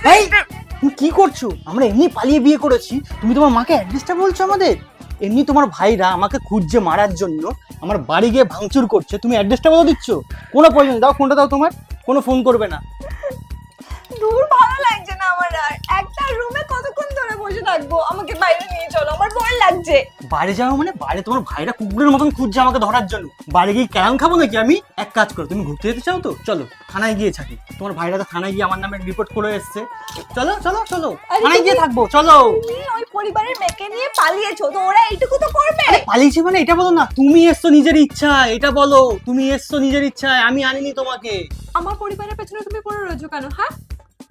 এই তুমি কি করছো? আমরা এমনি পালিয়ে বিয়ে করেছি, তুমি তোমার মাকে অ্যাড্রেসটা বলছো আমাদের? এমনি তোমার ভাইরা আমাকে খুঁজছে মারার জন্য, আমার বাড়ি গিয়ে ভাঙচুর করছে, তুমি অ্যাড্রেসটা বলে দিচ্ছ? কোনো প্রয়োজন নেই, দাও ফোনটা দাও, তোমার কোনো ফোন করবে না। দূর, ভালো লাগছে না আমার আর। একটা রুমে কতক্ষণ ধরে বসে থাকবো? আমাকে বাইরে নিয়ে চলো, আমার ভয় লাগছে। বাইরে যাও মানে? বাইরে তোমার ভাইরা কুকুরের মতন খুঁজছে আমাকে ধরার জন্য, বাইরে গিয়ে ক্যারাম খাবো নাকি আমি? এক কাজ করো, তুমি ঘুরতে যেতে চাও তো চলো, থানায় গিয়ে থাকি। তোমার ভাইরা তো থানায় গিয়ে আমার নামে রিপোর্ট করে এসছে। চলো চলো চলো, আরে থানায় গিয়ে তুমি- থাকবো, চলো। তুমি ওই পরিবারের মেয়েকে নিয়ে পালিয়েছো, তো ওরা এইটুকু তো করবে। পালিয়েছি মানে এটা বলো না, তুমি এসছো নিজের ইচ্ছায়, এটা বলো। তুমি এসছো নিজের ইচ্ছায়, আমি আনিনি তোমাকে। আমার পরিবারের পেছনে তুমি পড়ে রয়েছো কেন? হ্যাঁ,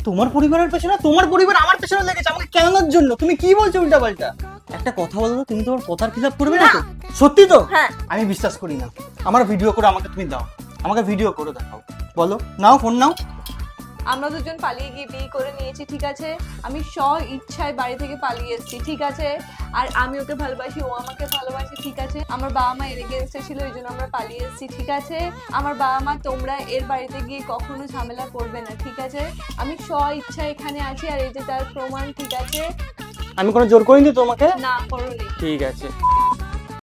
তোমার পরিবারের পেছনে? তোমার পরিবার আমার পেছনে লেগেছে আমাকে কেনানোর জন্য। তুমি কি বলছো উল্টা পাল্টা? একটা কথা বলো তো, তুমি তোমার কথার খিলাপ করবে না তো? সত্যি তো? হ্যাঁ। আমি বিশ্বাস করি না। আমার ভিডিও করে আমাকে তুমি দাও, আমাকে ভিডিও করে দেখাও। বলো, নাও ফোন নাও। আমরা দুজন পালিয়ে গিয়ে বিয়ে করে নিয়েছি, ঠিক আছে? আমি ইচ্ছায় বাড়ি থেকে পালিয়ে এসেছি, ঠিক আছে? আর আমি ওকে ভালোবাসি, ও আমাকে ভালোবাসে, ঠিক আছে? আমার বাবা মা এর এগেনস্টে ছিল, এই জন্য আমরা পালিয়ে এসেছি, ঠিক আছে? আমার বাবা মা তোমরা এর বাড়িতে গিয়ে কখনো ঝামেলা করবে না, ঠিক আছে? আমি ইচ্ছায় এখানে আছি, আর এই যে তার প্রমাণ, ঠিক আছে? আমি কোনো জোর করিনি তোমাকে। না, করোনি। ঠিক আছে।